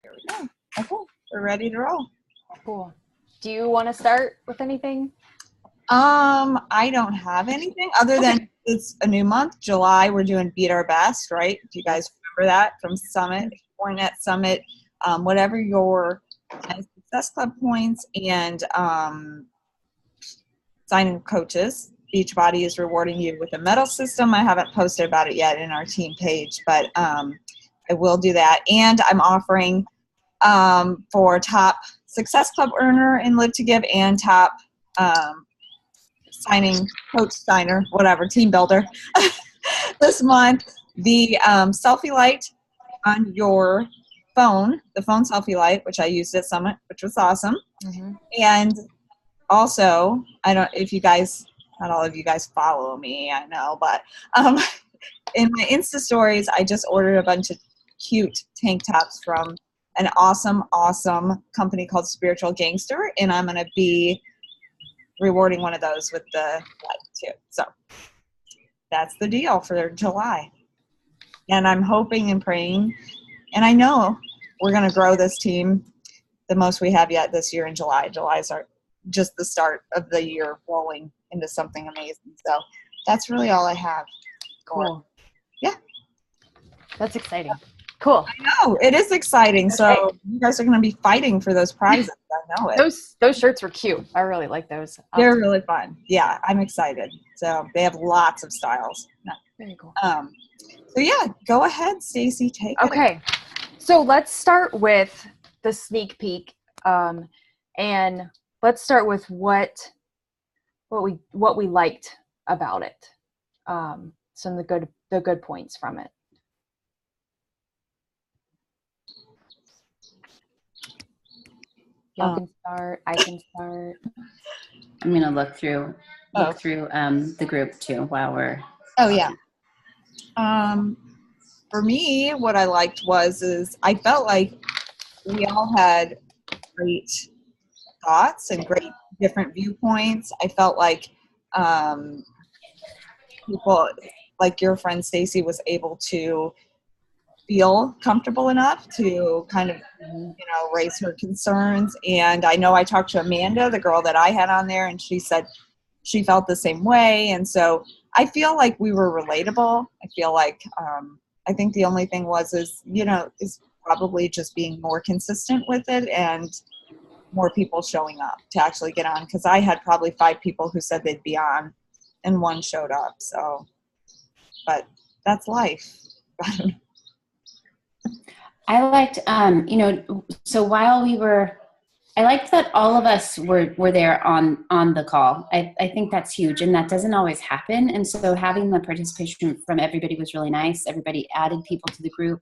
Here we go. Okay, we're ready to roll. Cool. Do you want to start with anything? I don't have anything other than it's a new month, July. We're doing Beat Our Best, right? Do you guys remember that from Summit, Net Summit? Whatever your Success Club points and signing coaches. Beachbody is rewarding you with a medal system. I haven't posted about it yet in our team page, but I will do that. And I'm offering for top Success Club earner in Live to Give and top signing coach signer, whatever, team builder this month, the selfie light on your phone, the phone selfie light, which I used at Summit, which was awesome. Mm-hmm. And also, I don't, if you guys, not all of you guys follow me, I know, but in my Insta stories, I just ordered a bunch of cute tank tops from an awesome company called Spiritual Gangster, and I'm going to be rewarding one of those with the light too. So that's the deal for July. And I'm hoping and praying, and I know we're going to grow this team the most we have yet this year in July. July's just the start of the year rolling into something amazing. So that's really all I have. Cool. Yeah. That's exciting. Cool. I know. It is exciting. Okay. So you guys are going to be fighting for those prizes. I know it. Those shirts were cute. I really like those. They're really fun. Yeah, I'm excited. So they have lots of styles. Very cool. So yeah, go ahead, Staci. Take it. Okay. So let's start with the sneak peek. And let's start with what we liked about it. Some of the good points from it. Y'all can start. I can start. I'm gonna look through the group too while we're. Oh yeah. For me, what I liked is I felt like we all had great thoughts and great different viewpoints. I felt like people like your friend Staci was able to feel comfortable enough to kind of, raise her concerns. And I know I talked to Amanda, the girl that I had on there, and she said she felt the same way. And so I feel like we were relatable. I feel like, I think the only thing is probably just being more consistent with it and more people showing up to actually get on. Cause I had probably 5 people who said they'd be on and 1 showed up. So, but that's life. I liked, so while I liked that all of us were there on the call. I think that's huge, and that doesn't always happen. And so having the participation from everybody was really nice. Everybody added people to the group.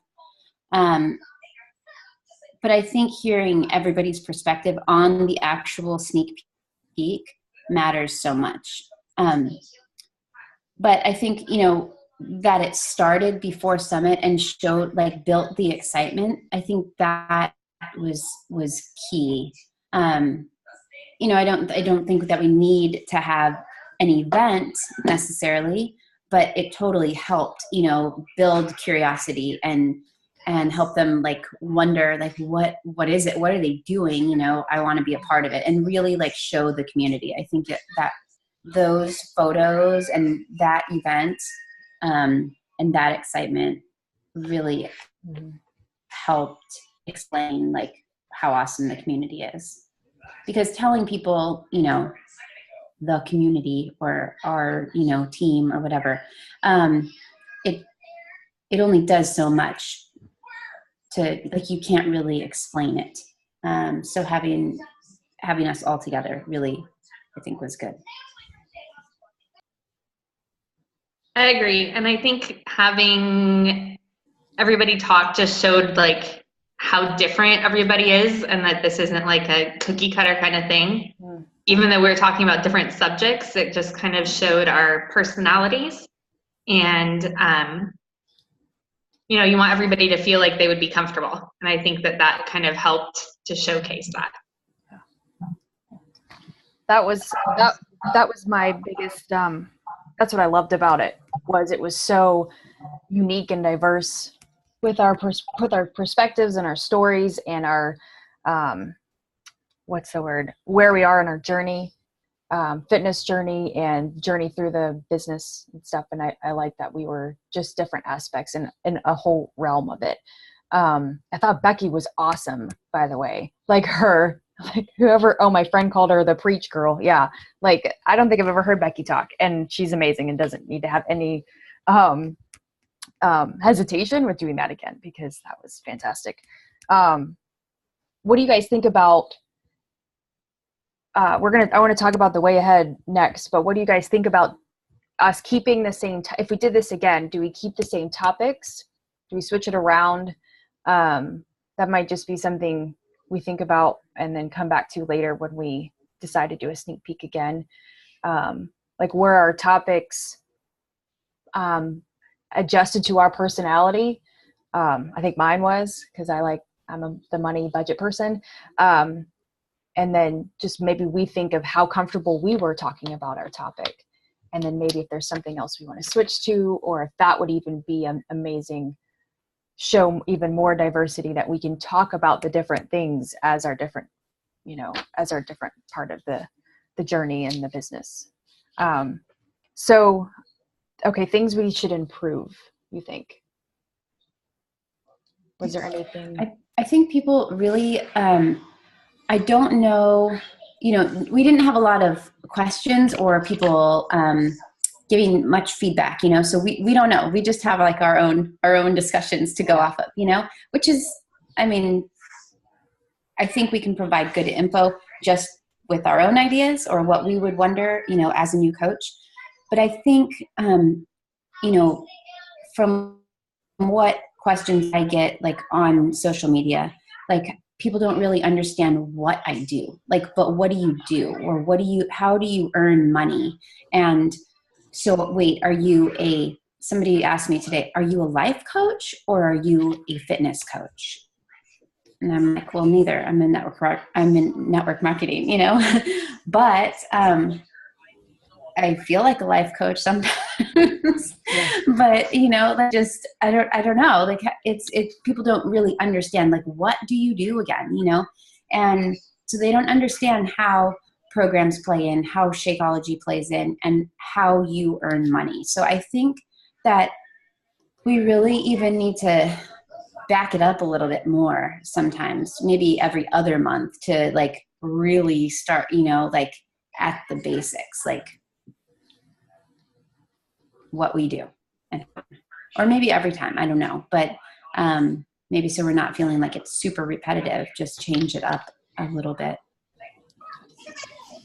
But I think hearing everybody's perspective on the actual sneak peek matters so much. But I think, that it started before Summit and built the excitement. I think that was key. I don't think that we need to have an event necessarily, but it totally helped, build curiosity and help them wonder what is it? What are they doing? I want to be a part of it, and really show the community. I think that those photos and that event and that excitement really helped explain how awesome the community is. Because telling people, the community or our, team or whatever, it only does so much you can't really explain it. So having us all together really, I think, was good. I agree. And I think having everybody talk just showed how different everybody is, and that this isn't a cookie cutter kind of thing. Mm. Even though we were talking about different subjects, it just kind of showed our personalities. And, you want everybody to feel like they would be comfortable. And I think that kind of helped to showcase that. That was my biggest, that's what I loved about it. It was so unique and diverse with our perspectives and our stories and our what's the word, where we are in our journey, fitness journey and journey through the business and stuff. And I like that we were just different aspects in a whole realm of it. I thought Becky was awesome, by the way. Like her, like whoever, my friend called her the preach girl. Yeah. Like, I don't think I've ever heard Becky talk, and she's amazing and doesn't need to have any hesitation with doing that again, because that was fantastic. What do you guys think about, I want to talk about the way ahead next, but what do you guys think about us keeping the same, if we did this again, do we keep the same topics? Do we switch it around? That might just be something we think about and then come back to later when we decide to do a sneak peek again. Like, where our topics adjusted to our personality. I think mine was, because I'm the money budget person. And then just maybe we think of how comfortable we were talking about our topic. And then maybe if there's something else we want to switch to, or if that would even be an amazing, show even more diversity, that we can talk about the different things as our different, as our different part of the journey and the business. So, okay, things we should improve, you think? Was there anything? I think people really, I don't know, we didn't have a lot of questions or people giving much feedback, so we don't know. We just have like our own discussions to go off of, which is, I think we can provide good info just with our own ideas or what we would wonder, as a new coach. But I think, from what questions I get, like on social media, like people don't really understand what I do. Like, but what do you do? Or how do you earn money? And so wait, somebody asked me today, are you a life coach or are you a fitness coach? And I'm like, well, neither. I'm in network marketing, but, I feel like a life coach sometimes, but I don't know. Like it's people don't really understand, like, what do you do again, and so they don't understand how programs play in, how Shakeology plays in, and how you earn money. So I think that we really even need to back it up a little bit more sometimes, maybe every other month, to like really start, like at the basics, like what we do, or maybe every time, I don't know, but maybe so we're not feeling like it's super repetitive, just change it up a little bit.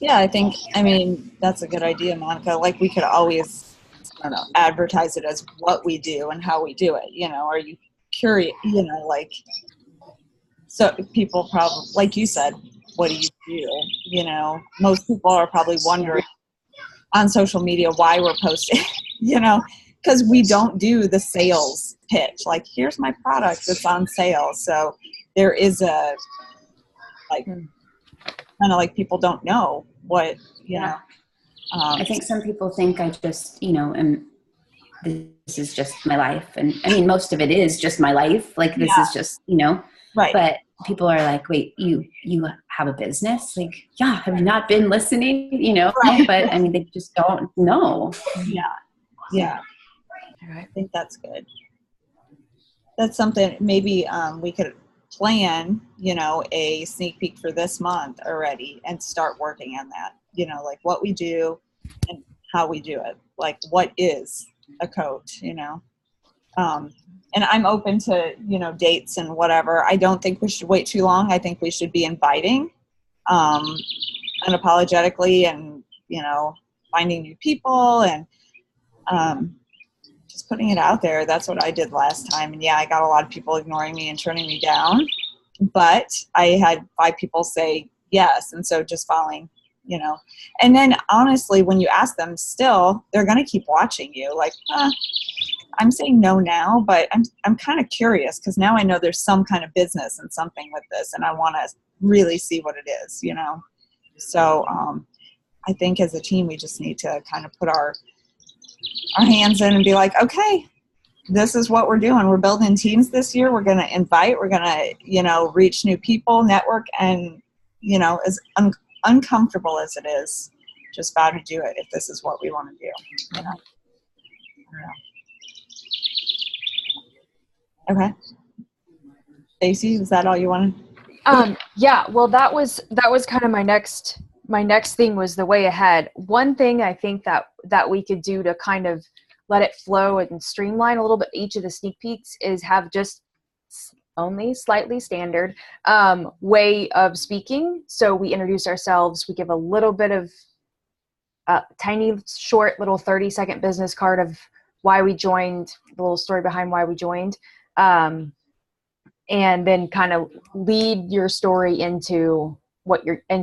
Yeah, I mean, that's a good idea, Monica. Like, we could always, I don't know, advertise it as what we do and how we do it. Are you curious, like, so people probably, like you said, what do you do? Most people are probably wondering on social media why we're posting, because we don't do the sales pitch. Like, here's my product that's on sale. So there is a, like, kind of like people don't know what, I think some people think I just, this is just my life. And I mean, most of it is just my life. Like, this is just, right. But people are like, wait, you have a business? Like, yeah, have you not been listening? Right. But I mean, they just don't know. Yeah. I think that's good. That's something maybe we could plan, a sneak peek for this month already and start working on that, like what we do and how we do it. Like, what is a coach, and I'm open to, dates and whatever. I don't think we should wait too long. I think we should be inviting unapologetically and, finding new people and just putting it out there. That's what I did last time. And yeah, I got a lot of people ignoring me and turning me down, but I had 5 people say yes. And so just following, and then honestly, when you ask them still, they're going to keep watching you like, I'm saying no now, but I'm kind of curious because now I know there's some kind of business and something with this, and I want to really see what it is, So I think as a team, we just need to kind of put our hands in and be like, okay, this is what we're doing. We're building teams this year. We're going to invite, we're going to, you know, reach new people, network, and, you know, as uncomfortable as it is, just vow to do it if this is what we want to do. You know? I don't know. Okay. Staci, is that all you wanted? Yeah, well, that was kind of my next thing was the way ahead. One thing I think that we could do to kind of let it flow and streamline a little bit each of the sneak peeks is have just only slightly standard way of speaking. So we introduce ourselves, we give a little bit of tiny, short, little 30-second business card of why we joined, the little story behind why we joined, and then kind of lead your story into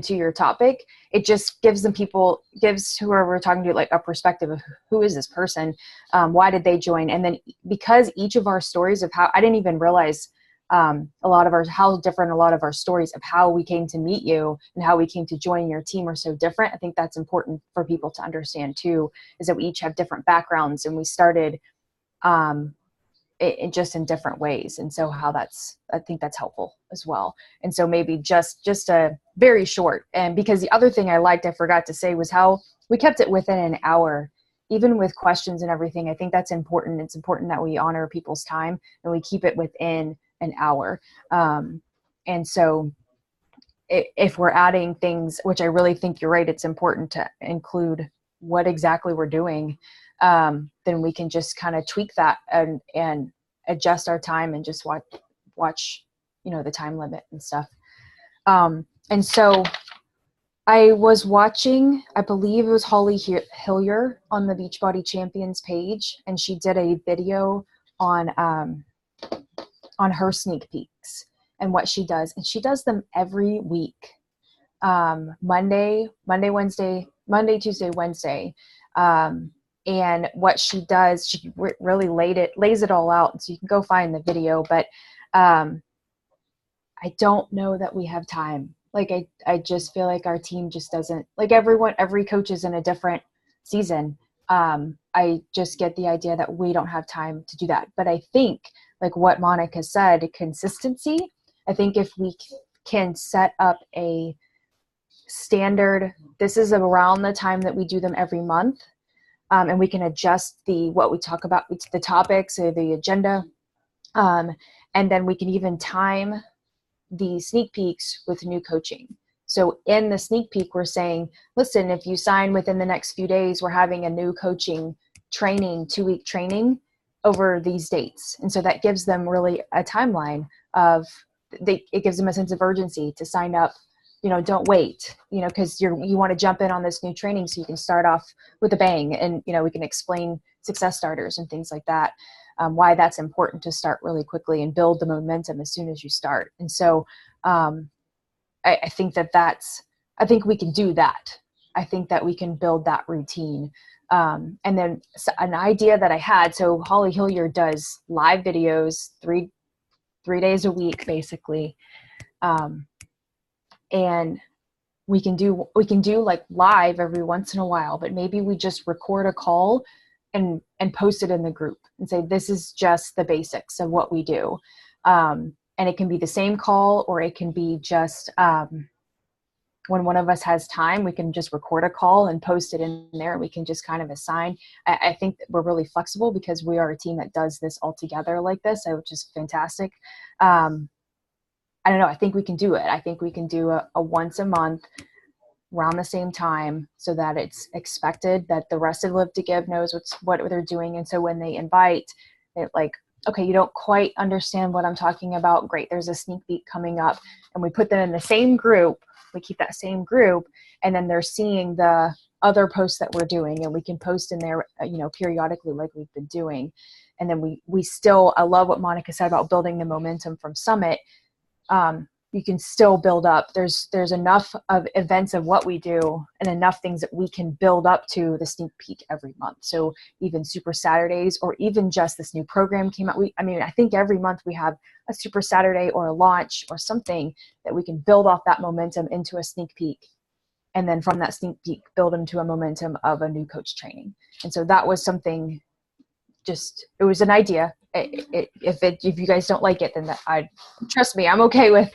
your topic. It just gives whoever we're talking to like a perspective of who is this person, why did they join, and then because each of our stories of how I didn't even realize how different a lot of our stories of how we came to meet you and how we came to join your team are so different. I think that's important for people to understand too, is that we each have different backgrounds and we started just in different ways. And so I think that's helpful as well. And so maybe just a very short, and because the other thing I forgot to say was how we kept it within an hour, even with questions and everything. I think that's important. It's important that we honor people's time and we keep it within an hour. And so if we're adding things, which I really think you're right, it's important to include what exactly we're doing, then we can just kind of tweak that and adjust our time and just watch, you know, the time limit and stuff. And so I was watching, I believe it was Holly Hillier on the Beachbody Champions page, and she did a video on her sneak peeks and what she does. And she does them every week. Monday, Tuesday, Wednesday. And what she does, she really lays it all out. So you can go find the video, but I don't know that we have time. Like, I just feel like our team just doesn't, like every coach is in a different season. I just get the idea that we don't have time to do that. But I think, like what Monica said, consistency, I think if we can set up a standard, this is around the time that we do them every month, and we can adjust what we talk about, the topics or the agenda, and then we can even time the sneak peeks with new coaching. So in the sneak peek, we're saying, listen, if you sign within the next few days, we're having a new coaching training, 2-week training over these dates. And so that gives them really a timeline of, it gives them a sense of urgency to sign up. You know, don't wait, you know, because you want to jump in on this new training so you can start off with a bang. And, you know, we can explain success starters and things like that, why that's important to start really quickly and build the momentum as soon as you start. And so I think I think we can do that. I think that we can build that routine. And then an idea that I had, so Holly Hillier does live videos 3 days a week, basically. And we can do like live every once in a while, but maybe we just record a call and post it in the group and say, this is just the basics of what we do. And it can be the same call, or it can be just, when one of us has time, we can just record a call and post it in there, and we can just kind of assign. I think that we're really flexible because we are a team that does this all together like this, which is fantastic. I don't know. I think we can do it. I think we can do a once a month around the same time, so that it's expected that the rest of Live to Give knows what they're doing. And so when they invite, they're like, okay, you don't quite understand what I'm talking about. Great. There's a sneak peek coming up, and we put them in the same group. We keep that same group, and then they're seeing the other posts that we're doing, and we can post in there, you know, periodically like we've been doing. And then we still, I love what Monica said about building the momentum from Summit. You can still build up. There's enough of events of what we do and enough things that we can build up to the sneak peek every month. So even Super Saturdays, or even just this new program came out. I think every month we have a Super Saturday or a launch or something that we can build off that momentum into a sneak peek. And then from that sneak peek, build into a momentum of a new coach training. And so that was something it was an idea. If you guys don't like it, then trust me, I'm okay with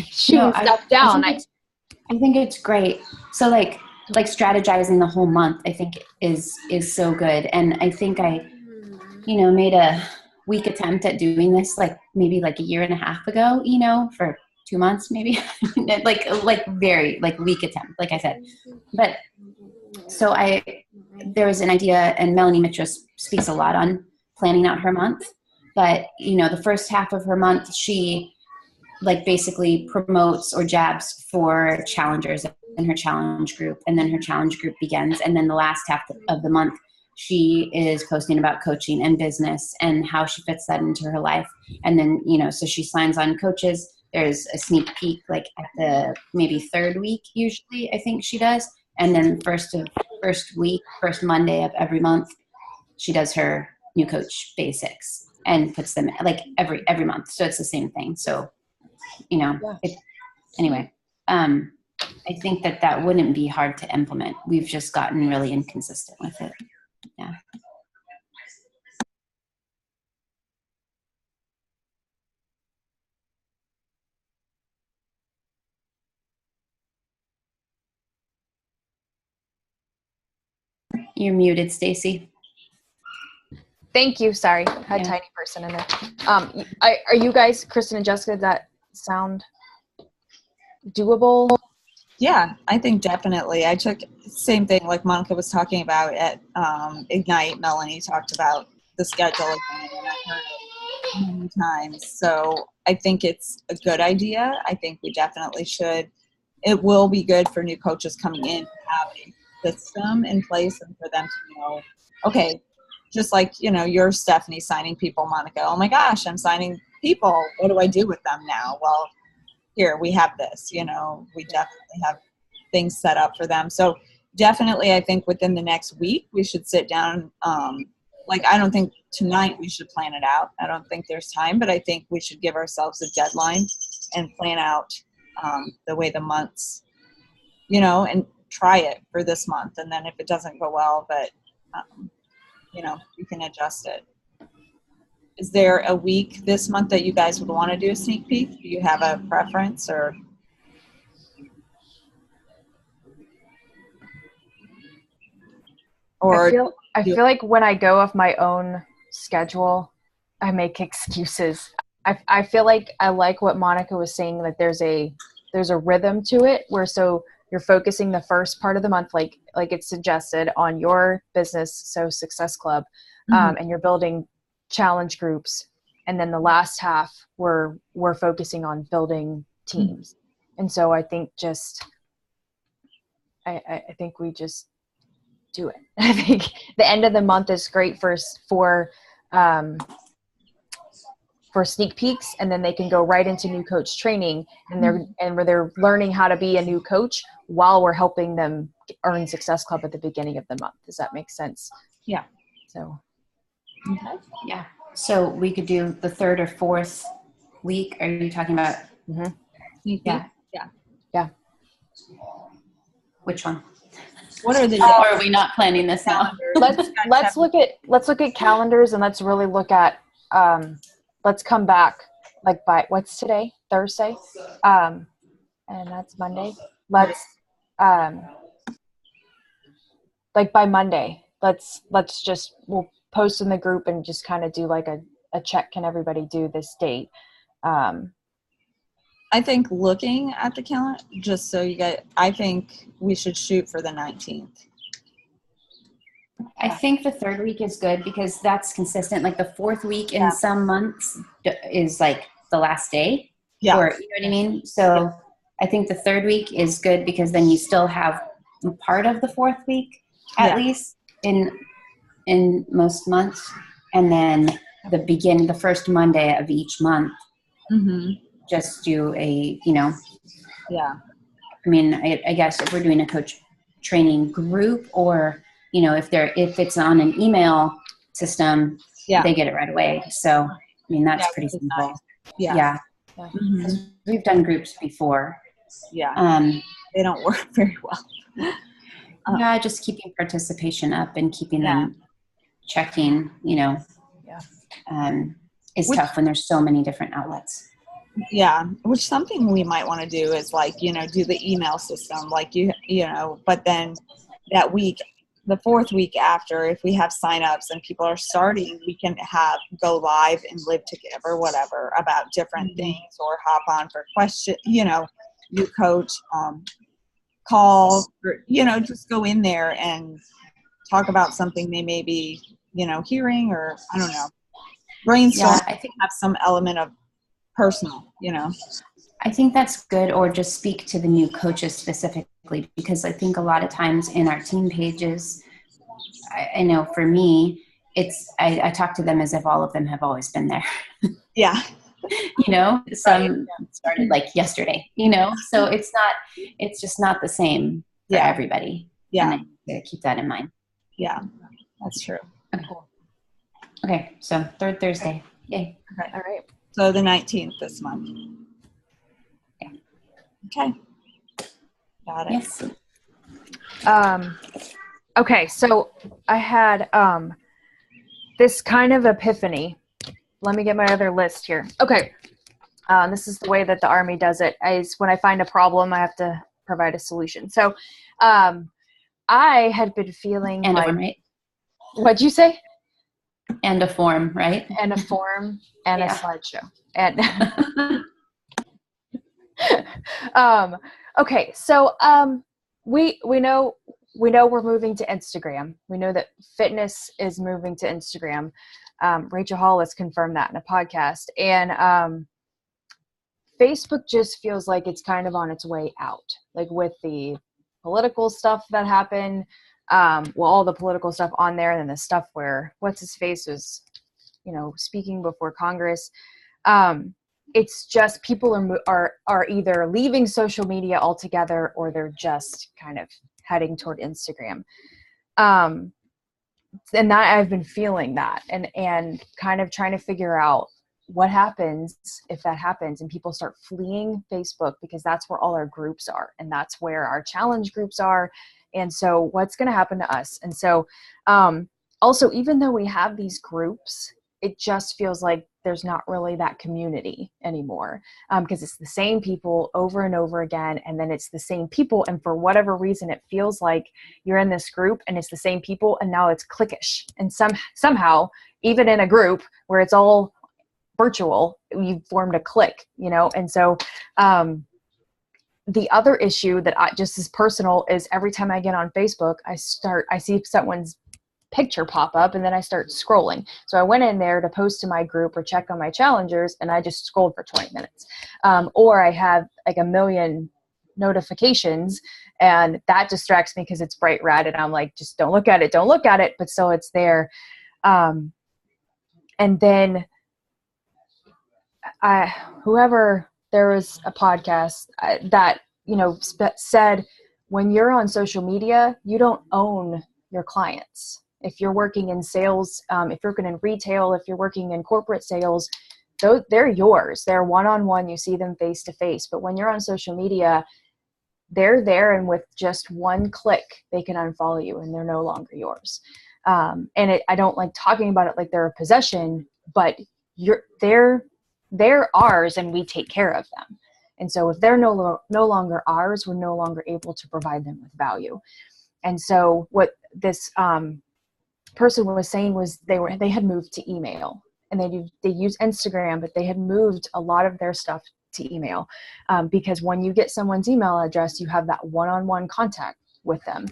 shooting stuff down. I think it's great. So like strategizing the whole month, I think is so good. And I think I, made a weak attempt at doing this, like maybe like a year and a half ago, for 2 months, maybe like very like weak attempt, like I said. But so there was an idea, and Melanie Mitras speaks a lot on planning out her month. But, the first half of her month, she like basically promotes or jabs for challengers in her challenge group. And then her challenge group begins. And then the last half of the month, she is posting about coaching and business and how she fits that into her life. And then, so she signs on coaches. There's a sneak peek like at the maybe third week, usually, I think she does. And then first Monday of every month, she does her new coach basics and puts them like every month. So it's the same thing. So, anyway, I think that wouldn't be hard to implement. We've just gotten really inconsistent with it. Yeah. You're muted, Staci. Thank you. Sorry, I had a tiny person in there. Are you guys, Kristen and Jessica, does that sound doable? Yeah, I think definitely. I took same thing like Monica was talking about at Ignite. Melanie talked about the schedule again, and I heard it many times. So I think it's a good idea. I think we definitely should. It will be good for new coaches coming in to have a system in place and for them to know, okay, just like, you're Stephanie signing people, Monica. Oh my gosh, I'm signing people. What do I do with them now? Well, here we have this, we definitely have things set up for them. So definitely, I think within the next week, we should sit down. I don't think tonight we should plan it out. I don't think there's time, but I think we should give ourselves a deadline and plan out the way the months, and try it for this month. And then if it doesn't go well, but, you can adjust it. Is there a week this month that you guys would want to do a sneak peek? Do you have a preference or? I feel like when I go off my own schedule, I make excuses. I feel like I like what Monica was saying, that there's a rhythm to it where so you're focusing the first part of the month, like it's suggested, on your business, so Success Club, and you're building challenge groups, and then the last half we're focusing on building teams. And so I think I think we just do it. I think the end of the month is great for sneak peeks, and then they can go right into new coach training, and they're learning how to be a new coach while we're helping them earn Success Club at the beginning of the month. Does that make sense? Yeah. So. Okay. Yeah. So we could do the third or fourth week. Are you talking about? Yeah. Yeah. Which one? What are the or are we not planning this now? Let's look at calendars, and let's really look at let's come back like by what's today? Thursday. And that's Monday. Let's like by Monday, we'll post in the group and just kind of do like a check. Can everybody do this date? I think looking at the calendar, just so you get, I think we should shoot for the 19th. I think the third week is good because that's consistent. Like the fourth week in some months is like the last day. Yeah. Or, you know what I mean? So I think the third week is good because then you still have part of the fourth week at least in most months. And then the first Monday of each month, just do a, I mean, I guess if we're doing a coach training group, or, if it's on an email system, they get it right away. So, I mean, that's pretty simple. Nice. Yeah. We've done groups before. Yeah. They don't work very well. Just keeping participation up and keeping them checking, Yeah. is tough when there's so many different outlets. Yeah, which something we might want to do is like, do the email system, like but then that week, the fourth week after, if we have signups and people are starting, we can go live and live together, whatever, about different things, or hop on for question, you coach, call, or, just go in there and talk about something they may be, hearing, or I don't know, brainstorm. Yeah, I think have some element of personal, I think that's good, or just speak to the new coaches specifically, because I think a lot of times in our team pages, I know for me, I talk to them as if all of them have always been there. Yeah. Some started like yesterday, so it's just not the same for everybody. Yeah. And I gotta keep that in mind. Yeah, that's true. Okay. So third Thursday. Yay. Okay. All right. So the 19th this month. Yeah. Okay. Got it. Yes. Okay, so I had this kind of epiphany. Let me get my other list here. Okay, this is the way that the Army does it. Is when I find a problem, I have to provide a solution. So I had been feeling And like, a form, right? What'd you say? And a form, right? And a form and a slideshow. And okay, so we know we're moving to Instagram. We know that fitness is moving to Instagram. Rachel Hall has confirmed that in a podcast. And Facebook just feels like it's kind of on its way out, like with the political stuff that happened. All the political stuff on there, and then the stuff where what's his face was, speaking before Congress. It's just people are either leaving social media altogether, or they're just kind of heading toward Instagram. And that I've been feeling that and kind of trying to figure out what happens if that happens and people start fleeing Facebook, because that's where all our groups are, and that's where our challenge groups are. And so what's going to happen to us? And so also, even though we have these groups, it just feels like there's not really that community anymore, because it's the same people over and over again. And then it's the same people. And for whatever reason, it feels like you're in this group and it's the same people. And now it's cliquish. And somehow, even in a group where it's all virtual, you've formed a clique, And so the other issue that just is personal is every time I get on Facebook, I see someone's picture pop up, and then I start scrolling. So I went in there to post to my group or check on my challengers, and I just scrolled for 20 minutes. Or I have like a million notifications, and that distracts me because it's bright red, and I'm like, just don't look at it, but still it's there. And then there was a podcast that, said when you're on social media, you don't own your clients. If you're working in sales, if you're working in retail, if you're working in corporate sales, they're yours. They're one-on-one. You see them face to face. But when you're on social media, they're there, and with just one click, they can unfollow you, and they're no longer yours. I don't like talking about it like they're a possession, but they're ours, and we take care of them. And so if they're no longer ours, we're no longer able to provide them with value. And so what this person was saying was they had moved to email, and they use Instagram, but they had moved a lot of their stuff to email, because when you get someone's email address, you have that one-on-one contact with them.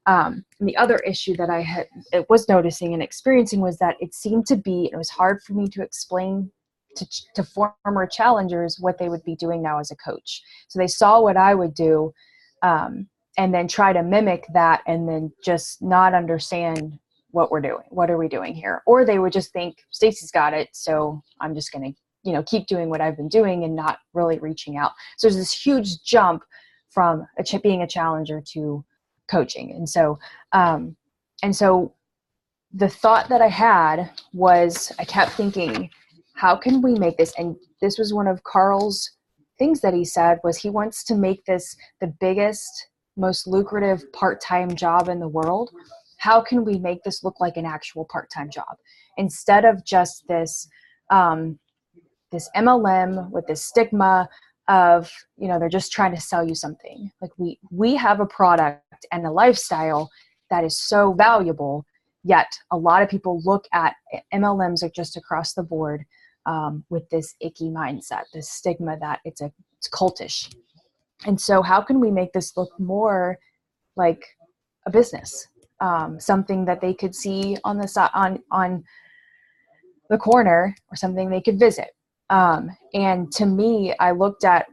And the other issue that I was noticing and experiencing was that it was hard for me to explain to former challengers what they would be doing now as a coach. So they saw what I would do, and then try to mimic that, and then just not understand what we're doing. What are we doing here? Or they would just think Staci's got it, so I'm just going to, keep doing what I've been doing and not really reaching out. So there's this huge jump from being a challenger to coaching. And so the thought that I had was, I kept thinking, how can we make this? And this was one of Carl's things that he said, was he wants to make this the biggest, most lucrative part-time job in the world. how can we make this look like an actual part-time job instead of just this this MLM with this stigma of, you know, they're just trying to sell you something. Like we have a product and a lifestyle that is so valuable, yet a lot of people look at MLMs are just across the board with this icky mindset, this stigma that it's cultish. And so how can we make this look more like a business, something that they could see on the side, on the corner, or something they could visit. And to me, I looked at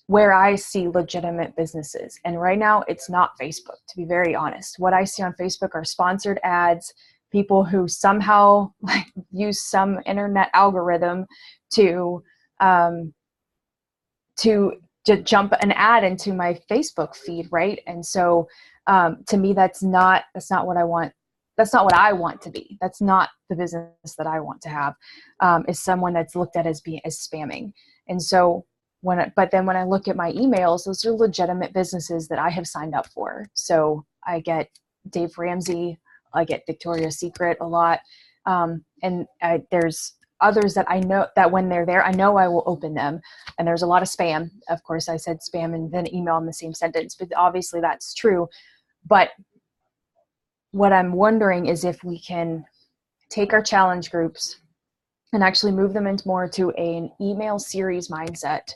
where I see legitimate businesses. And right now it's not Facebook, to be very honest. What I see on Facebook are sponsored ads, people who somehow like use some internet algorithm to jump an ad into my Facebook feed. Right. And so, to me, that's not what I want. That's not what I want to be. That's not the business that I want to have, is someone that's looked at as spamming. And so but then when I look at my emails, those are legitimate businesses that I have signed up for. So I get Dave Ramsey, I get Victoria's Secret a lot. And there's others that I know that when they're there, I know I will open them. And there's a lot of spam. Of course, I said spam and then email in the same sentence, but obviously that's true. But what I'm wondering is if we can take our challenge groups and actually move them into more to an email series mindset,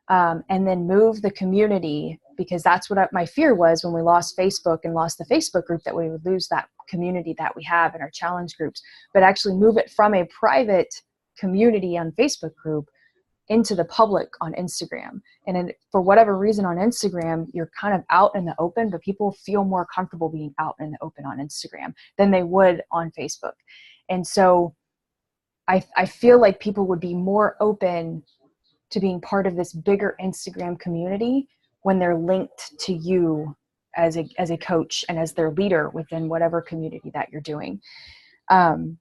and then move the community, because that's what my fear was when we lost Facebook and lost the Facebook group, that we would lose that community that we have in our challenge groups, but actually move it from a private community on Facebook group into the public on Instagram. And for whatever reason on Instagram, you're kind of out in the open, but people feel more comfortable being out in the open on Instagram than they would on Facebook. And so I feel like people would be more open to being part of this bigger Instagram community when they're linked to you as a coach and as their leader within whatever community that you're doing. And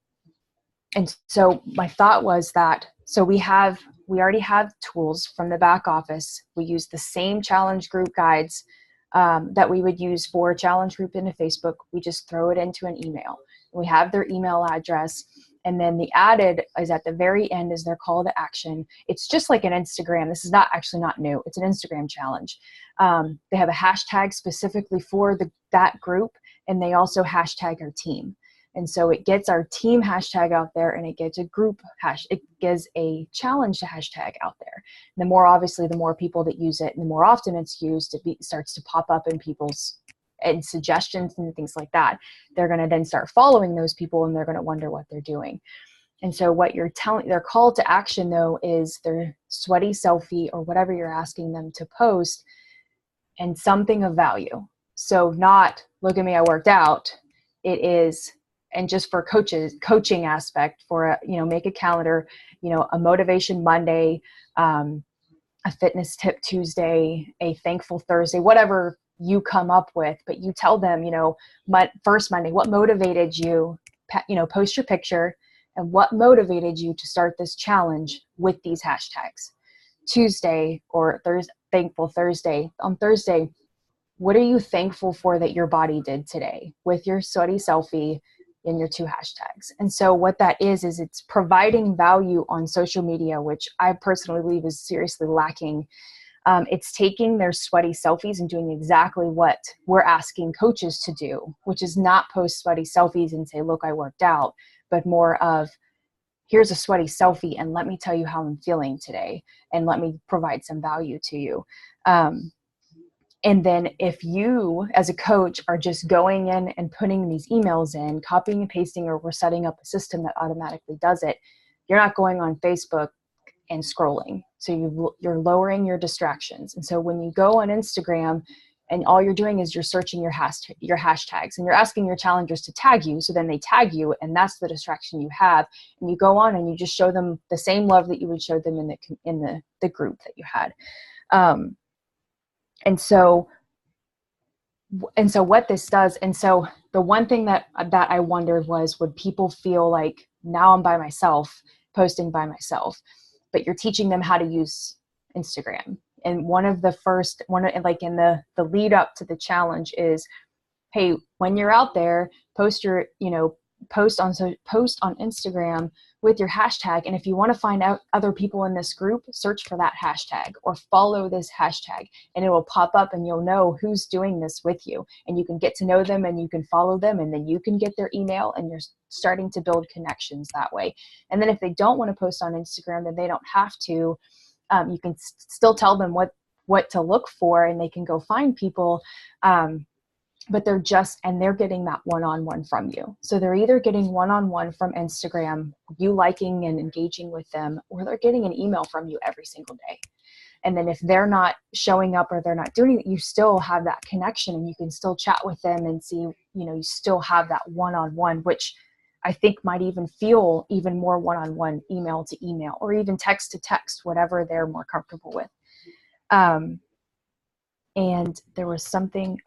so my thought was that, so we already have tools from the back office. We use the same challenge group guides that we would use for a challenge group into Facebook. We just throw it into an email. We have their email address. And then the added is at the very end is their call to action. It's just like an Instagram. This is not new. It's an Instagram challenge. They have a hashtag specifically for that group, and they also hashtag our team. And so it gets our team hashtag out there, and it gets a group it gives a challenge to hashtag out there. And the more, obviously, the more people that use it and the more often it's used, it starts to pop up in people's and suggestions and things like that. They're going to then start following those people, and they're going to wonder what they're doing. And so what you're telling, their call to action though, is their sweaty selfie or whatever you're asking them to post, and something of value. So not, look at me, I worked out. It is, and just for coaching aspect, for make a calendar, a motivation Monday, a fitness tip Tuesday, a thankful Thursday, whatever you come up with, but you tell them, first Monday, what motivated you, post your picture and what motivated you to start this challenge with these hashtags. Tuesday or Thursday, thankful Thursday. On Thursday, what are you thankful for that your body did today, with your sweaty selfie and your 2 hashtags? And so what that is it's providing value on social media, which I personally believe is seriously lacking. It's taking their sweaty selfies and doing exactly what we're asking coaches to do, which is not post sweaty selfies and say, look, I worked out, but more of, here's a sweaty selfie and let me tell you how I'm feeling today, and let me provide some value to you. And then if you as a coach are just going in and putting these emails in, copying and pasting, or we're setting up a system that automatically does it, you're not going on Facebook and scrolling. So you're lowering your distractions. And so when you go on Instagram and all you're doing is you're searching your hashtags, and you're asking your challengers to tag you, so then they tag you, and that's the distraction you have. And you go on and you just show them the same love that you would show them in the group that you had. And so what this does, and so the one thing that I wondered was, would people feel like, now I'm by myself, posting by myself? But you're teaching them how to use Instagram. And like in the lead up to the challenge is, hey, when you're out there, post your, post on Instagram with your hashtag. And if you want to find out other people in this group, search for that hashtag or follow this hashtag, and it will pop up and you'll know who's doing this with you, and you can get to know them and you can follow them, and then you can get their email, and you're starting to build connections that way. And then if they don't want to post on Instagram, then they don't have to. You can still tell them what to look for, and they can go find people. But they're getting that one-on-one from you. So they're either getting one-on-one from Instagram, you liking and engaging with them, or they're getting an email from you every single day. And then if they're not showing up or they're not doing it, you still have that connection, and you can still chat with them and see, you still have that one-on-one, which I think might even feel even more one-on-one, email to email, or even text to text, whatever they're more comfortable with. And there was something,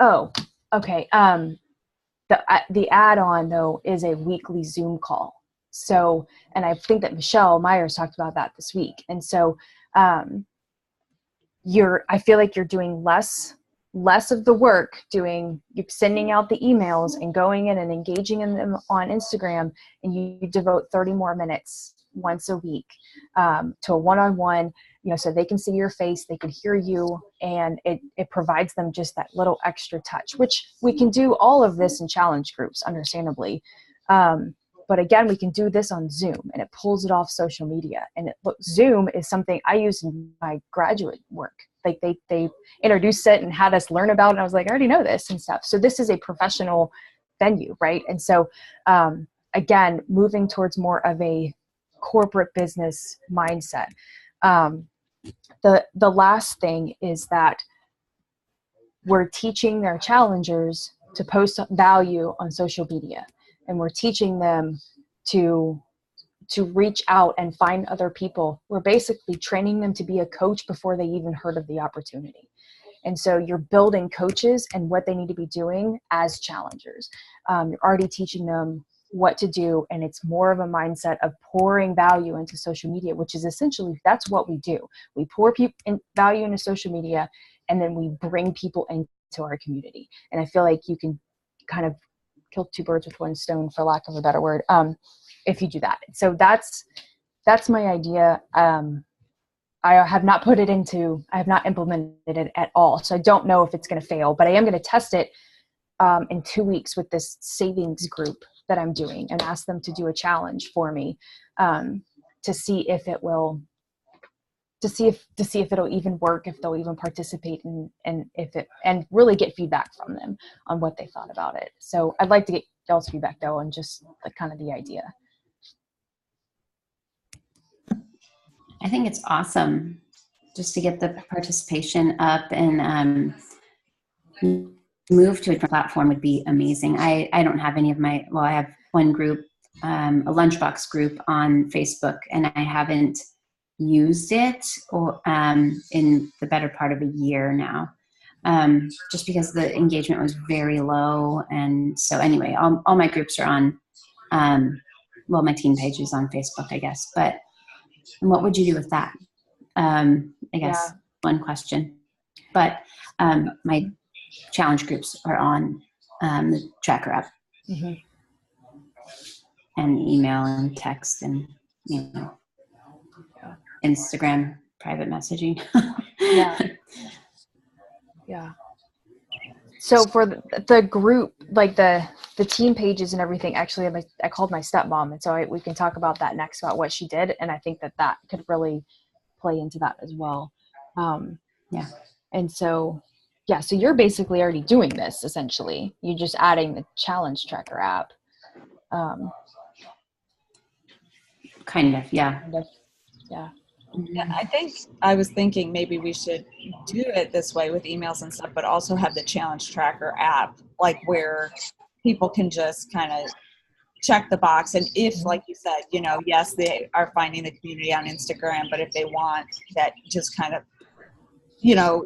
okay. The add-on though is a weekly Zoom call. So, and I think that Michelle Myers talked about that this week. And so, I feel like you're doing less of the work, you're sending out the emails and going in and engaging in them on Instagram, and you devote 30 more minutes once a week to a one-on-one, so they can see your face, they can hear you, and it provides them just that little extra touch, which we can do all of this in challenge groups, understandably. But again, we can do this on Zoom, and it pulls it off social media. And Zoom is something I use in my graduate work. Like they introduced it and had us learn about it. And I was like, I already know this and stuff. So this is a professional venue, right? And so, again, moving towards more of a corporate business mindset. The last thing is that we're teaching their challengers to post value on social media, and we're teaching them to reach out and find other people. We're basically training them to be a coach before they even heard of the opportunity. And so you're building coaches and what they need to be doing as challengers. You're already teaching them what to do, and it's more of a mindset of pouring value into social media, which is essentially, that's what we do. We pour value into social media, and then we bring people into our community. And I feel like you can kind of kill two birds with one stone, for lack of a better word, if you do that. So that's my idea. I have not implemented it at all. So I don't know if it's going to fail, but I am going to test it in 2 weeks with this savings group that I'm doing, and ask them to do a challenge for me to see if it will, to see if it'll even work, if they'll even participate, and really get feedback from them on what they thought about it. So I'd like to get y'all's feedback though, on just like kind of the idea. I think it's awesome just to get the participation up, and move to a different platform would be amazing. I don't have any of I have one group, a lunchbox group on Facebook, and I haven't used it in the better part of a year now, just because the engagement was very low. And so anyway, all my groups are on, my teen page is on Facebook, I guess. But what would you do with that? I guess one question. But my challenge groups are on the tracker app, mm-hmm. and email and text and Instagram private messaging. Yeah. So for the group, like the team pages and everything, actually, I called my stepmom, and so we can talk about that next, about what she did, and I think that could really play into that as well. And so. Yeah, so you're basically already doing this, essentially. You're just adding the challenge tracker app. Kind of, yeah. Yeah. Yeah, I think I was thinking maybe we should do it this way with emails and stuff, but also have the challenge tracker app, like where people can just kind of check the box. And if, like you said, yes, they are finding the community on Instagram, but if they want that just kind of,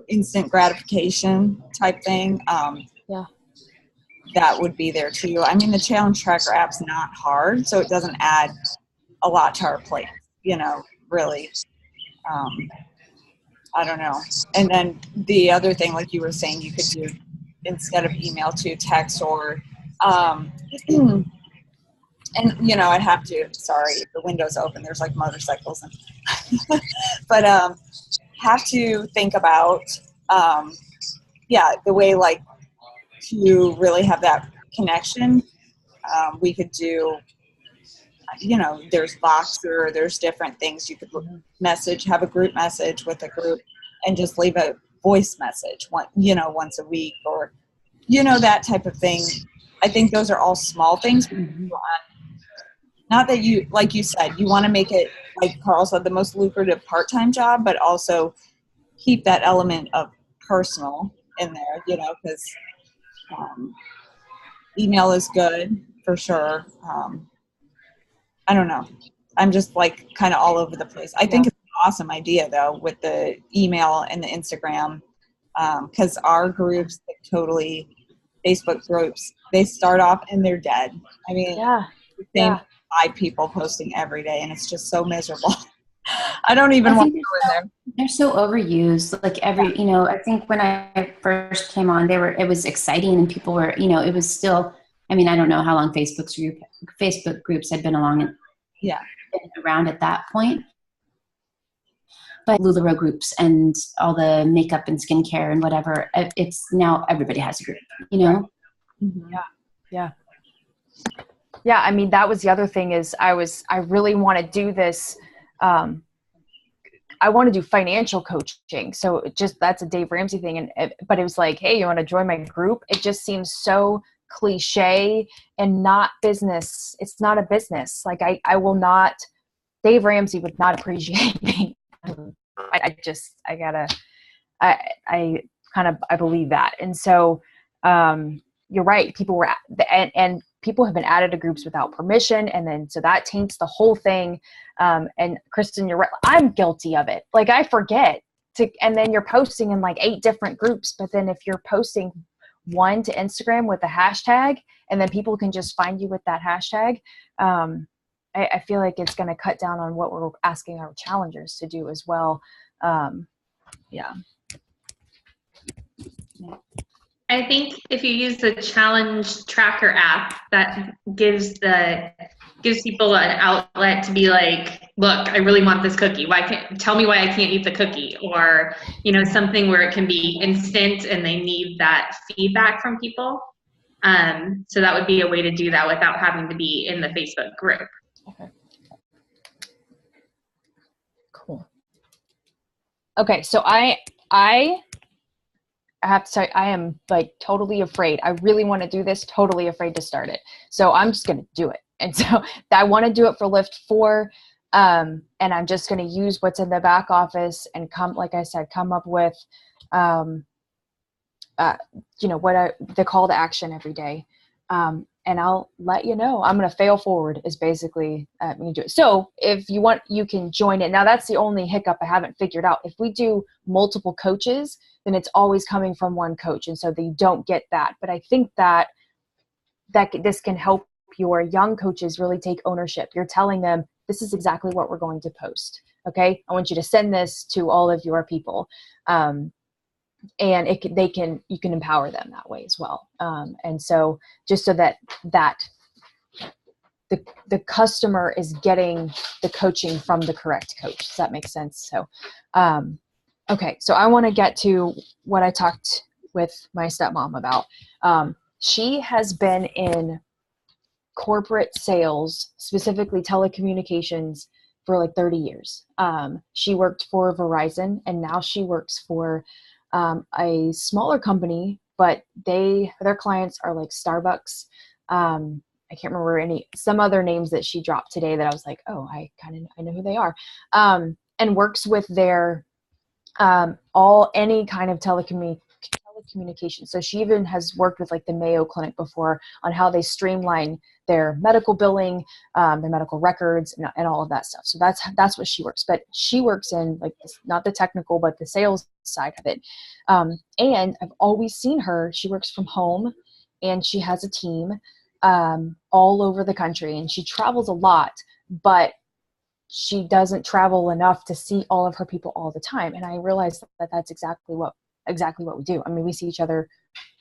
instant gratification type thing, that would be there too. I mean, the challenge tracker app's not hard, so it doesn't add a lot to our plate, really. I don't know. And then the other thing, like you were saying, you could do instead of email to text or, and I'd have to, sorry, the window's open, there's like motorcycles and but have to think about the way like to really have that connection. We could do, there's Voxer, there's different things you could message, have a group message with a group and just leave a voice message once a week, or that type of thing. I think those are all small things. Not that you, like you said, you want to make it, like Carl said, the most lucrative part-time job, but also keep that element of personal in there, because email is good for sure. I don't know. I'm just like kind of all over the place. I think it's an awesome idea though with the email and the Instagram, because our groups, like, totally Facebook groups, they start off and they're dead. I mean, the same 5 people posting every day, and it's just so miserable. I don't even want to go in there. They're so overused. Like I think when I first came on, it was exciting and people were, it was still, I mean, I don't know how long Facebook groups had been along and been around at that point. But LuLaRoe groups and all the makeup and skincare and whatever, it's now everybody has a group, Mm-hmm. Yeah. I mean, that was the other thing is I really want to do this. I want to do financial coaching. So that's a Dave Ramsey thing. But it was like, hey, you want to join my group? It just seems so cliche and not business. It's not a business. Like I will not, Dave Ramsey would not appreciate me. I believe that. And so, you're right. People were, and people have been added to groups without permission. And then, so that taints the whole thing. And Kristen, you're right. I'm guilty of it. Like I forget and then you're posting in like 8 different groups. But then if you're posting one to Instagram with a hashtag, and then people can just find you with that hashtag, I feel like it's going to cut down on what we're asking our challengers to do as well. I think if you use the challenge tracker app, that gives people an outlet to be like, look, I really want this cookie. Tell me why I can't eat the cookie? Or, something where it can be instant and they need that feedback from people. So that would be a way to do that without having to be in the Facebook group. Okay. Cool. Okay. So I have to tell you, I am like totally afraid. I really want to do this, totally afraid to start it. So I'm just going to do it. And so I want to do it for Lift 4. And I'm just going to use what's in the back office and come up with, the call to action every day. And I'll let you know. I'm going to fail forward is basically you do it. So if you want, you can join it. Now that's the only hiccup I haven't figured out. If we do multiple coaches, then it's always coming from one coach. And so they don't get that. But I think that this can help your young coaches really take ownership. You're telling them, this is exactly what we're going to post. Okay. I want you to send this to all of your people. And you can empower them that way as well. And so just so that the customer is getting the coaching from the correct coach. Does that make sense? So, okay. So I want to get to what I talked with my stepmom about. She has been in corporate sales, specifically telecommunications, for like 30 years. She worked for Verizon, and now she works for a smaller company, but their clients are like Starbucks. I can't remember some other names that she dropped today that I was like, oh, I know who they are. And works with their any kind of telecommunication. So she even has worked with like the Mayo Clinic before on how they streamline their medical billing, their medical records, and all of that stuff. So that's what she works. But she works in like not the technical, but the sales side of it. And I've always seen her. She works from home, and she has a team all over the country, and she travels a lot, but she doesn't travel enough to see all of her people all the time. And I realized that that's exactly what exactly what we do. I mean, we see each other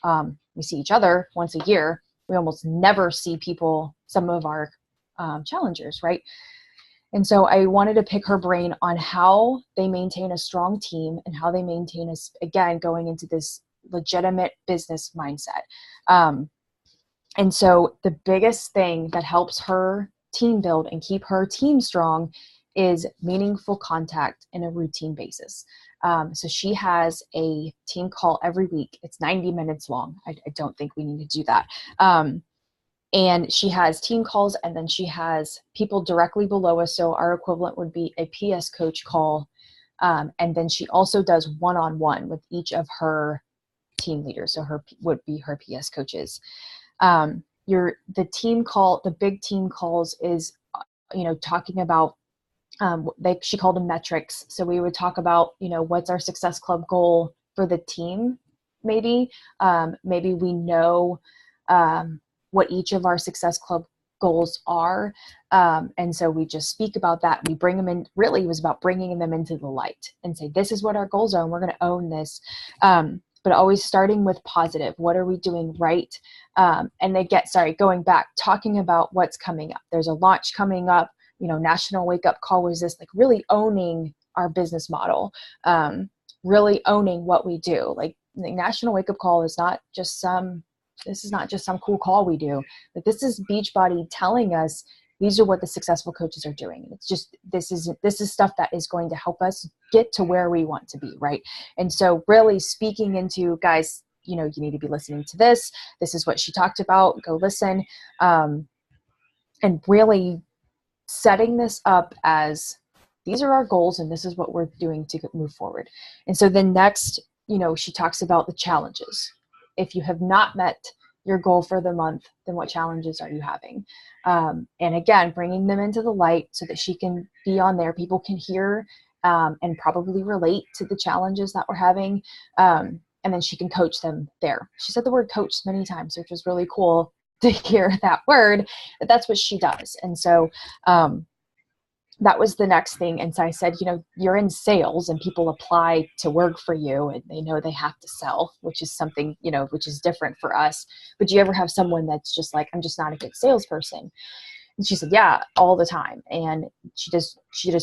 once a year. We almost never see people, some of our challengers, right? And so I wanted to pick her brain on how they maintain a strong team and how they maintain again, going into this legitimate business mindset. And so the biggest thing that helps her team build and keep her team strong is meaningful contact in a routine basis. So she has a team call every week. It's 90 minutes long. I don't think we need to do that. And she has team calls, and then she has people directly below us. So our equivalent would be a PS coach call. And then she also does one-on-one with each of her team leaders. So would be her PS coaches. The team call, the big team calls is, talking about, she called them metrics. So we would talk about, what's our Success Club goal for the team? Maybe we know, what each of our Success Club goals are. And so we just speak about that. We bring them in. Really, it was about bringing them into the light and say, this is what our goals are, and we're going to own this. But always starting with positive. What are we doing right? And going back, talking about what's coming up. There's a launch coming up. National Wake Up Call was this, like, really owning our business model, really owning what we do. Like, the National Wake Up Call is not just some cool call we do. Like, this is Beachbody telling us these are what the successful coaches are doing. It's just, this is stuff that is going to help us get to where we want to be, right? And so really speaking into, guys, you need to be listening to this. This is what she talked about. Go listen. And really setting this up as, these are our goals and this is what we're doing to move forward. And so then next, she talks about the challenges. If you have not met your goal for the month, then what challenges are you having? And again, bringing them into the light so that she can be on there. People can hear and probably relate to the challenges that we're having. And then she can coach them there. She said the word coach many times, which was really cool to hear that word, but that's what she does. And so that was the next thing. And so I said, you're in sales and people apply to work for you and they know they have to sell, which is something, which is different for us. But do you ever have someone that's just like, I'm just not a good salesperson? And she said, yeah, all the time. And she does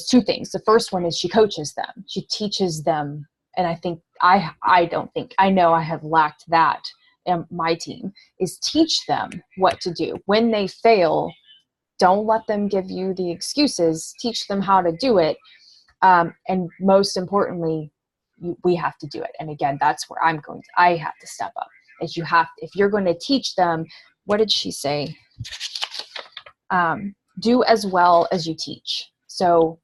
two things. The first one is she coaches them. She teaches them. And I think I know I have lacked that in my team, is teach them what to do. When they fail, don't let them give you the excuses. Teach them how to do it. And most importantly, we have to do it. And again, that's where I have to step up. If you're going to teach them, what did she say? Do as well as you teach. So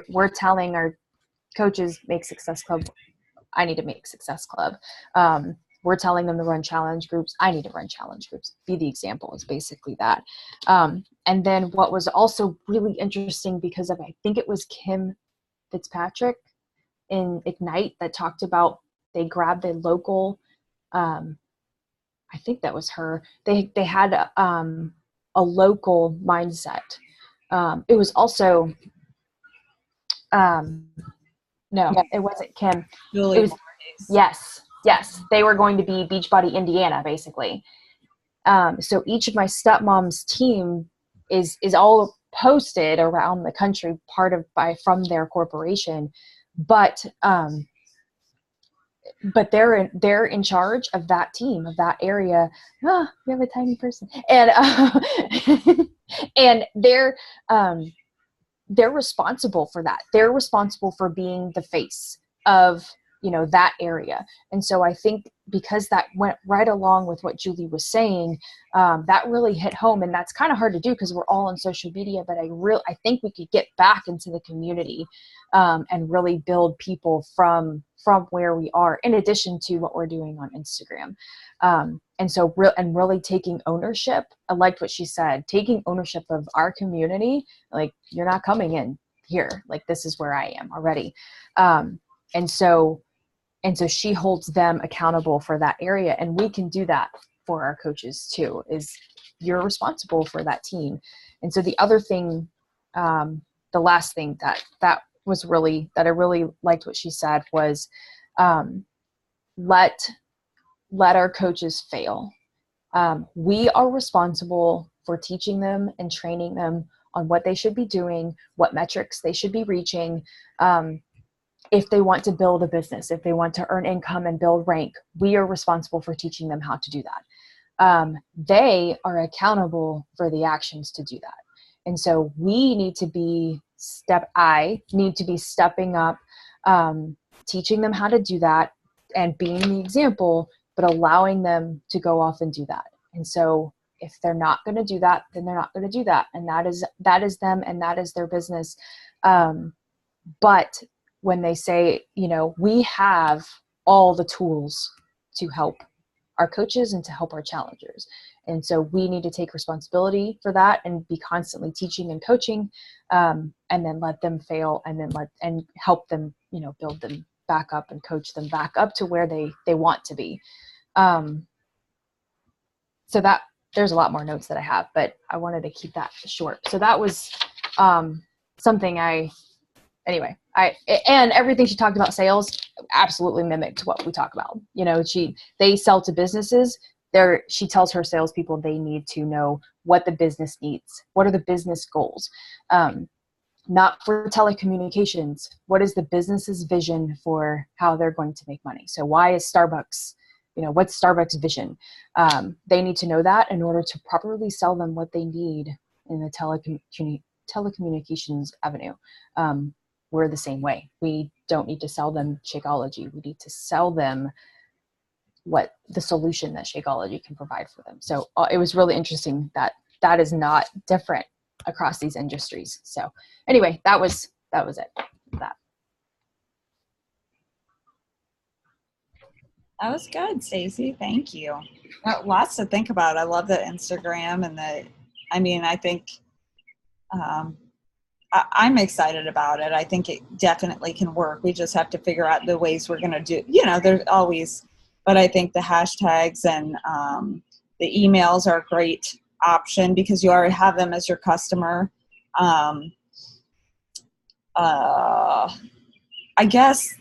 we're telling our coaches, make Success Club. I need to make Success Club. We're telling them to run challenge groups. I need to run challenge groups. Be the example is basically that. And then what was also really interesting, because of, I think it was Kim Fitzpatrick in Ignite that talked about, they grabbed a local, I think that was her. They had a local mindset. It was also, no, it wasn't Kim. Julie. It was, yes. They were going to be Beachbody Indiana, basically. So each of my stepmom's team is all posted around the country, from their corporation, but they're in charge of that team, of that area. Oh, we have a tiny person, and and they're responsible for that. They're responsible for being the face of that area. And so I think because that went right along with what Julie was saying, that really hit home. And that's kind of hard to do because we're all on social media, but I think we could get back into the community and really build people from where we are, in addition to what we're doing on Instagram. And so really taking ownership. I liked what she said, taking ownership of our community. Like, you're not coming in here. Like, this is where I am already. And so she holds them accountable for that area. And we can do that for our coaches too, is you're responsible for that team. And so the other thing, the last thing that I really liked what she said was, let our coaches fail. We are responsible for teaching them and training them on what they should be doing, what metrics they should be reaching. If they want to build a business, if they want to earn income and build rank, we are responsible for teaching them how to do that. They are accountable for the actions to do that. And so we need to be stepping up, teaching them how to do that and being the example, but allowing them to go off and do that. And so if they're not going to do that, then they're not going to do that. And that is them, and that is their business. But when they say, we have all the tools to help our coaches and to help our challengers. And so we need to take responsibility for that and be constantly teaching and coaching, and then let them fail, and then help them, build them back up and coach them back up to where they want to be. So that there's a lot more notes that I have, but I wanted to keep that short. So that was something and everything she talked about sales absolutely mimicked what we talk about. They sell to businesses. She tells her salespeople they need to know what the business needs. What are the business goals? Not for telecommunications. What is the business's vision for how they're going to make money? So why is Starbucks, what's Starbucks' vision? They need to know that in order to properly sell them what they need in the telecommunications avenue. We're the same way. We don't need to sell them Shakeology. We need to sell them what the solution that Shakeology can provide for them. So it was really interesting that is not different across these industries. So anyway, that was it. That was good, Staci. Thank you. Lots to think about. I love the Instagram and I think I'm excited about it. I think it definitely can work. We just have to figure out the ways we're going to do, there's always, but I think the hashtags and the emails are a great option because you already have them as your customer. I guess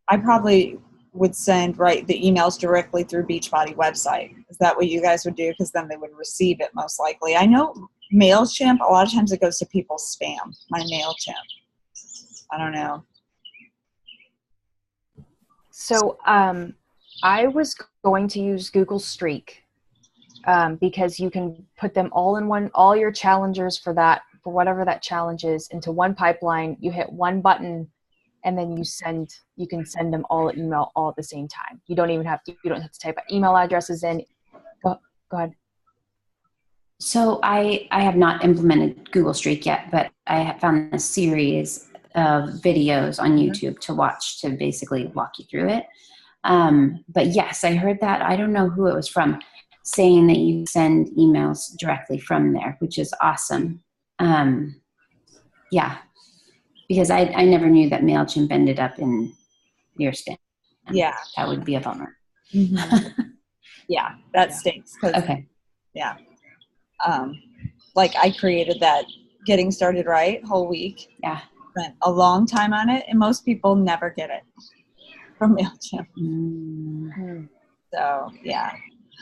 I probably would send the emails directly through Beachbody website. Is that what you guys would do? Because then they would receive it most likely. I know MailChimp, a lot of times it goes to people's spam, my MailChimp. I don't know. So I was going to use Google Streak because you can put them all in one, all your challengers for whatever that challenge is, into one pipeline. You hit one button and then you can send them all an email all at the same time. You don't have to type email addresses in. Go ahead. So I have not implemented Google Streak yet, but I have found a series of videos on YouTube to watch to basically walk you through it. But yes, I heard that. I don't know who it was from, saying that you send emails directly from there, which is awesome. Yeah, because I never knew that MailChimp ended up in your spam. Yeah. That would be a bummer. Mm-hmm. Yeah, that stinks. Okay. Yeah. I created that Getting Started Right whole week. Yeah. Spent a long time on it, and most people never get it from MailChimp. Mm-hmm. So, yeah.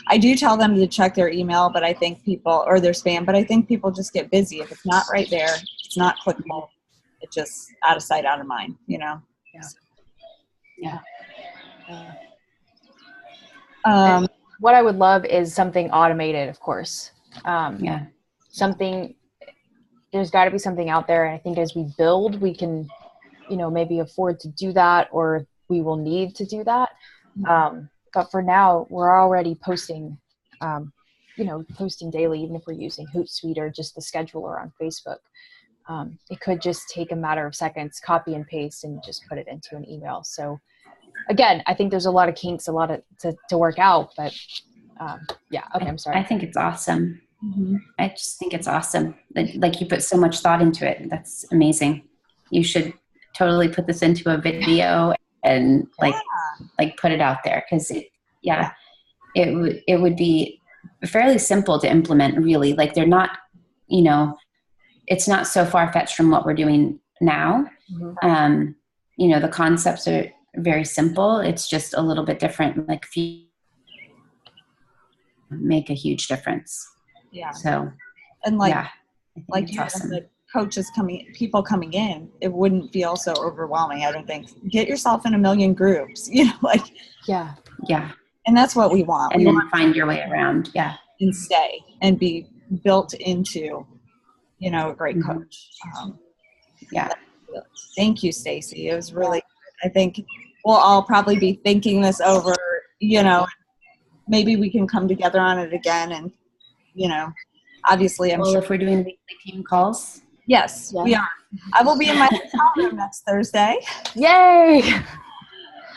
I do tell them to check their email, but I think or their spam, but I think people just get busy. If it's not right there, it's not clickable. It's just out of sight, out of mind, Yeah. Yeah. What I would love is something automated, of course. Yeah. There's got to be something out there. And I think as we build, we can, maybe afford to do that, or we will need to do that. But for now, we're already posting, posting daily, even if we're using Hootsuite or just the scheduler on Facebook. It could just take a matter of seconds, copy and paste, and just put it into an email. So again, I think there's a lot of kinks, a lot to work out, but yeah. Okay. I'm sorry. I think it's awesome. Mm-hmm. I just think it's awesome. Like you put so much thought into it. That's amazing. You should totally put this into a video and put it out there. Cause it would be fairly simple to implement, really. Like they're not, it's not so far fetched from what we're doing now. Mm-hmm. The concepts very simple. It's just a little bit different. Like if you make a huge difference. Yeah. So, And like, yeah, I think like it's you awesome. said, coaches people coming in, it wouldn't feel so overwhelming. I don't think. Get yourself in a million groups, like, Yeah. Yeah. and that's what we want. And We then want find your way around. Yeah. and stay and be built into, a great Mhm. coach. Yeah. Thank you, Staci. It was really good. I think we'll all probably be thinking this over, maybe we can come together on it again. And, obviously I'm Well, sure. if we're doing weekly team calls. Yes, Yeah. we are. I will be in my hotel room next Thursday. Yay!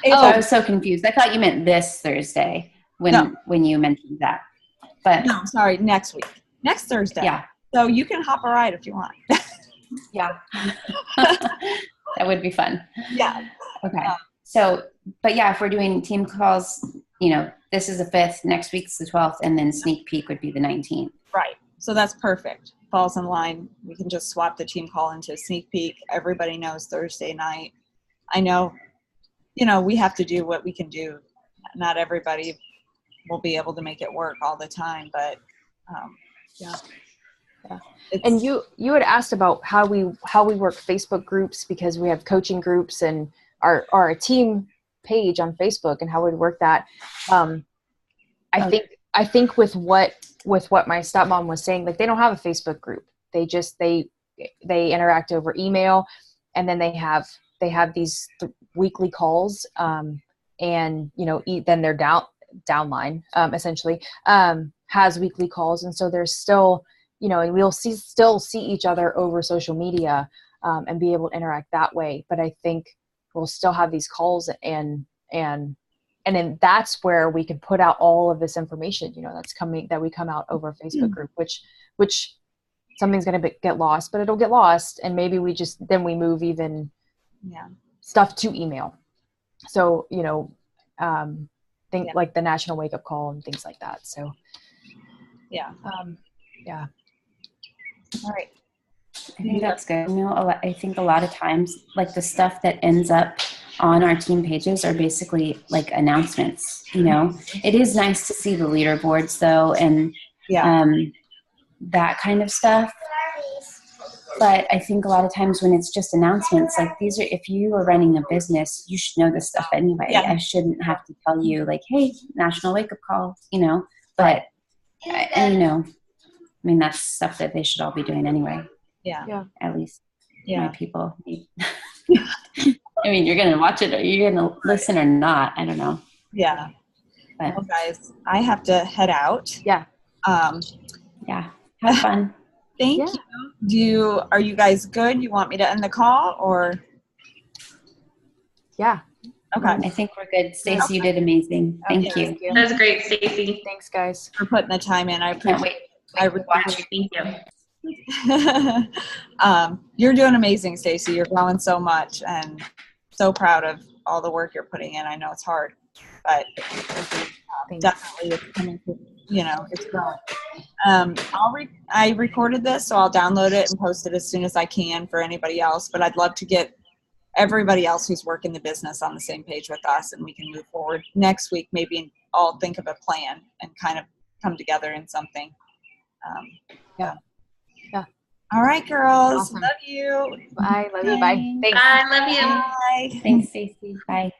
Oh, I was so confused. I thought you meant this Thursday when you mentioned that. But No, sorry, next week. Next Thursday. yeah. So you can hop a ride if you want. Yeah. That would be fun. Yeah. Okay. So, but yeah, if we're doing team calls, this is the 5th, next week's the 12th, and then sneak peek would be the 19th. Right. So that's perfect. Falls in line. We can just swap the team call into a sneak peek. Everybody knows Thursday night. I know, we have to do what we can do. Not everybody will be able to make it work all the time, but yeah. And you had asked about how we work Facebook groups, because we have coaching groups and our team page on Facebook, and how we'd work that. I think with what my stepmom was saying, like, they don't have a Facebook group. They just they interact over email, and then they have these weekly calls, and then their downline essentially has weekly calls, and so there's still, and we'll still see each other over social media, and be able to interact that way. But I think we'll still have these calls, and then that's where we can put out all of this information, that we come out over a Facebook group, which something's going to get lost, but it'll get lost. And maybe we move even stuff to email. So, like the National Wake Up Call and things like that. So, yeah. All right. I think that's good. I think a lot of times, like, the stuff that ends up on our team pages are basically like announcements. It is nice to see the leaderboards though, and that kind of stuff. But I think a lot of times when it's just announcements, like, if you are running a business, you should know this stuff anyway. Yeah. I shouldn't have to tell you, like, hey, National Wake Up Call, but that's stuff that they should all be doing anyway. Yeah. At least Yeah. my people. You're going to watch it, or you're going to listen or not. I don't know. Yeah. But, well, guys, I have to head out. Yeah. Yeah. Have fun. Thank you. Are you guys good? You want me to end the call, or? Yeah. Okay. I think we're good. Staci, you did amazing. Thank you. That was great, Staci. Thanks, guys, for putting the time in. I Can't wait. Watch. Thank you. You're doing amazing, Staci. You're growing so much, and so proud of all the work you're putting in. I know it's hard, but definitely it's coming to, it's growing. I recorded this, so I'll download it and post it as soon as I can for anybody else, but I'd love to get everybody else who's working the business on the same page with us, and we can move forward next week, maybe all think of a plan and kind of come together in something. Yeah. All right, girls. Awesome. Love you. Bye. Love you. Bye. Thanks. Bye. Love you. Bye. Thanks, Staci. Bye.